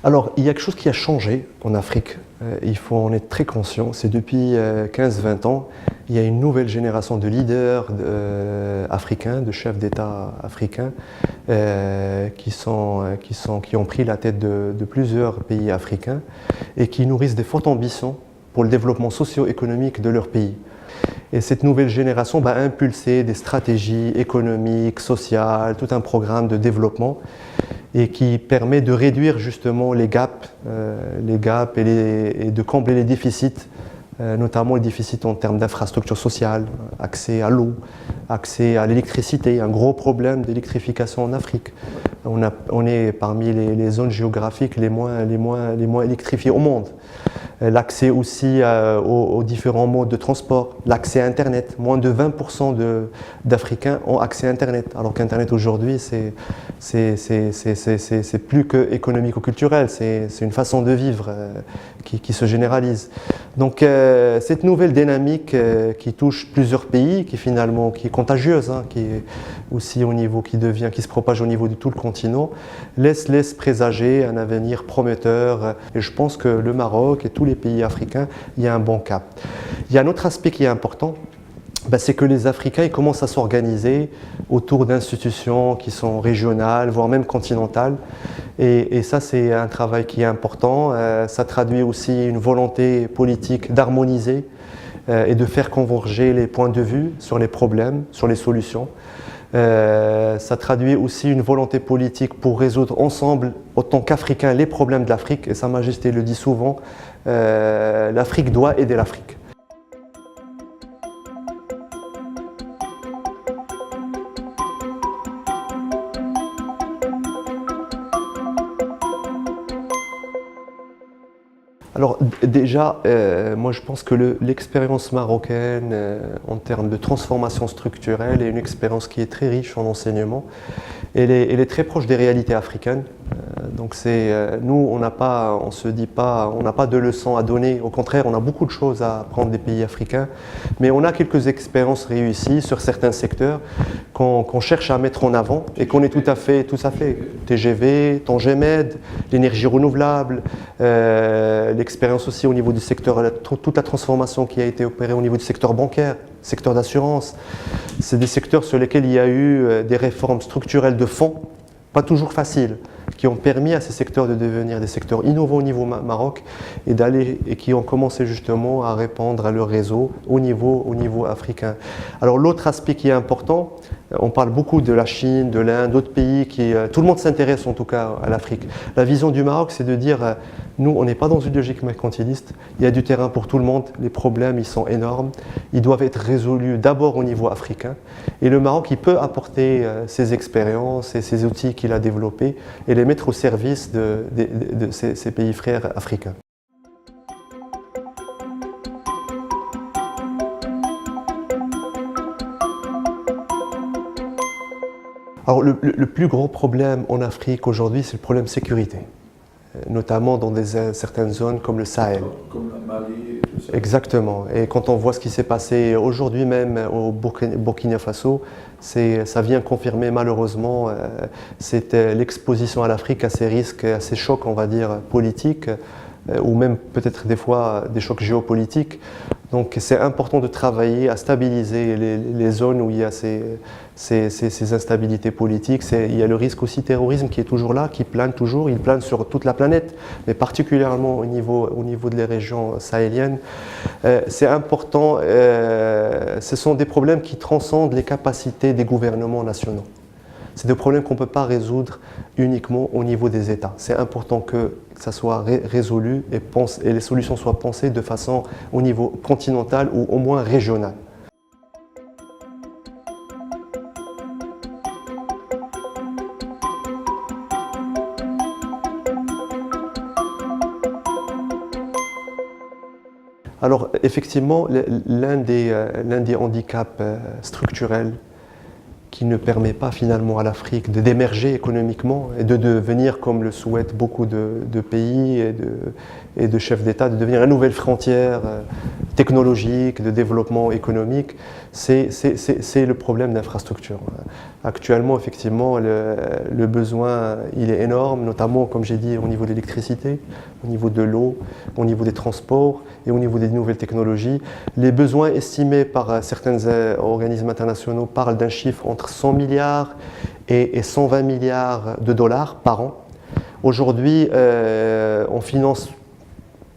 Alors, il y a quelque chose qui a changé en Afrique, il faut en être très conscient, c'est depuis 15-20 ans, il y a une nouvelle génération de leaders africains, de chefs d'État africains, qui ont pris la tête de plusieurs pays africains et qui nourrissent des fortes ambitions pour le développement socio-économique de leur pays. Et cette nouvelle génération va impulser des stratégies économiques, sociales, tout un programme de développement et qui permet de réduire justement les gaps et de combler les déficits, notamment les déficits en termes d'infrastructures sociales, accès à l'eau, accès à l'électricité, un gros problème d'électrification en Afrique. On est parmi les zones géographiques les moins électrifiées au monde. L'accès aussi aux différents modes de transport, l'accès à Internet. Moins de 20% d'Africains ont accès à Internet, alors qu'Internet aujourd'hui, c'est plus que économico-culturel, c'est une façon de vivre qui se généralise. Donc cette nouvelle dynamique qui touche plusieurs pays, qui est contagieuse, qui est aussi qui se propage au niveau de tout le continent, laisse présager un avenir prometteur. Et je pense que le Maroc et tous les pays africains, il y a un bon cap. Il y a un autre aspect qui est important, c'est que les Africains ils commencent à s'organiser autour d'institutions qui sont régionales, voire même continentales. Et ça, c'est un travail qui est important. Ça traduit aussi une volonté politique d'harmoniser et de faire converger les points de vue sur les problèmes, sur les solutions. Ça traduit aussi une volonté politique pour résoudre ensemble, autant qu'Africains, les problèmes de l'Afrique. Et Sa Majesté le dit souvent, l'Afrique doit aider l'Afrique. Alors déjà, moi je pense que l'expérience marocaine en termes de transformation structurelle est une expérience qui est très riche en enseignement. Elle est très proche des réalités africaines. Donc nous, on n'a pas de leçons à donner. Au contraire, on a beaucoup de choses à apprendre des pays africains. Mais on a quelques expériences réussies sur certains secteurs qu'on cherche à mettre en avant et qu'on est tout à fait. TGV, Tangemed, l'énergie renouvelable, l'expérience aussi au niveau du secteur, toute la transformation qui a été opérée au niveau du secteur bancaire, secteur d'assurance. C'est des secteurs sur lesquels il y a eu des réformes structurelles de fond, pas toujours faciles, qui ont permis à ces secteurs de devenir des secteurs innovants au niveau Maroc et qui ont commencé justement à répandre à leur réseau au niveau africain. Alors l'autre aspect qui est important, on parle beaucoup de la Chine, de l'Inde, d'autres pays tout le monde s'intéresse en tout cas à l'Afrique. La vision du Maroc, c'est de dire nous, on n'est pas dans une logique mercantiliste, il y a du terrain pour tout le monde, les problèmes ils sont énormes, ils doivent être résolus d'abord au niveau africain et le Maroc il peut apporter ses expériences et ses outils qu'il a développés et les mettre au service de ces pays frères africains. Alors le plus gros problème en Afrique aujourd'hui, c'est le problème de sécurité, notamment dans certaines zones comme le Sahel. Comme la Mali. Exactement. Et quand on voit ce qui s'est passé aujourd'hui même au Burkina Faso, ça vient confirmer malheureusement l'exposition à l'Afrique à ces risques, à ces chocs, on va dire, politiques, ou même peut-être des fois des chocs géopolitiques. Donc c'est important de travailler à stabiliser les zones où il y a ces instabilités politiques. Il y a le risque aussi terrorisme qui est toujours là, qui plane toujours, il plane sur toute la planète, mais particulièrement au niveau des régions sahéliennes. C'est important, ce sont des problèmes qui transcendent les capacités des gouvernements nationaux. C'est des problèmes qu'on ne peut pas résoudre uniquement au niveau des États. C'est important que ça soit résolu et les solutions soient pensées de façon au niveau continental ou au moins régional. Alors effectivement, l'un des handicaps structurels qui ne permet pas finalement à l'Afrique d'émerger économiquement et de devenir, comme le souhaitent beaucoup de pays et de chefs d'État, de devenir une nouvelle frontière technologique, de développement économique, c'est le problème d'infrastructure. Actuellement, effectivement, le besoin il est énorme, notamment, comme j'ai dit, au niveau de l'électricité, au niveau de l'eau, au niveau des transports et au niveau des nouvelles technologies. Les besoins estimés par certains organismes internationaux parlent d'un chiffre entre 100 milliards et 120 milliards de dollars par an. Aujourd'hui, on finance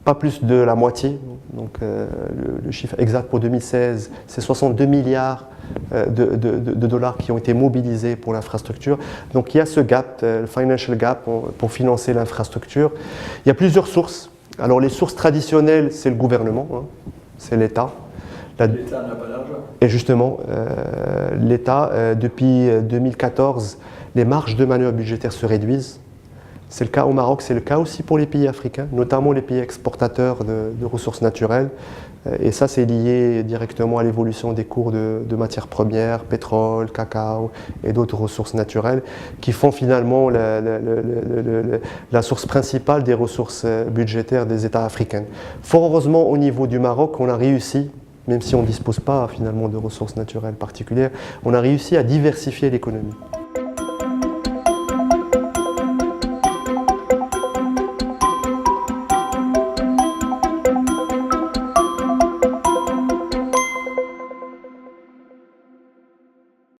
pas plus de la moitié. Donc, le chiffre exact pour 2016, c'est 62 milliards de dollars qui ont été mobilisés pour l'infrastructure. Donc il y a ce gap, le financial gap, pour financer l'infrastructure. Il y a plusieurs sources. Alors les sources traditionnelles, c'est le gouvernement, hein, c'est l'État. L'État n'a pas d'argent. Et justement, l'État, depuis 2014, les marges de manœuvre budgétaires se réduisent. C'est le cas au Maroc, c'est le cas aussi pour les pays africains, notamment les pays exportateurs de ressources naturelles. Et ça, c'est lié directement à l'évolution des cours de matières premières, pétrole, cacao et d'autres ressources naturelles, qui font finalement la source principale des ressources budgétaires des États africains. Fort heureusement, au niveau du Maroc, on a réussi, même si on ne dispose pas finalement de ressources naturelles particulières, on a réussi à diversifier l'économie.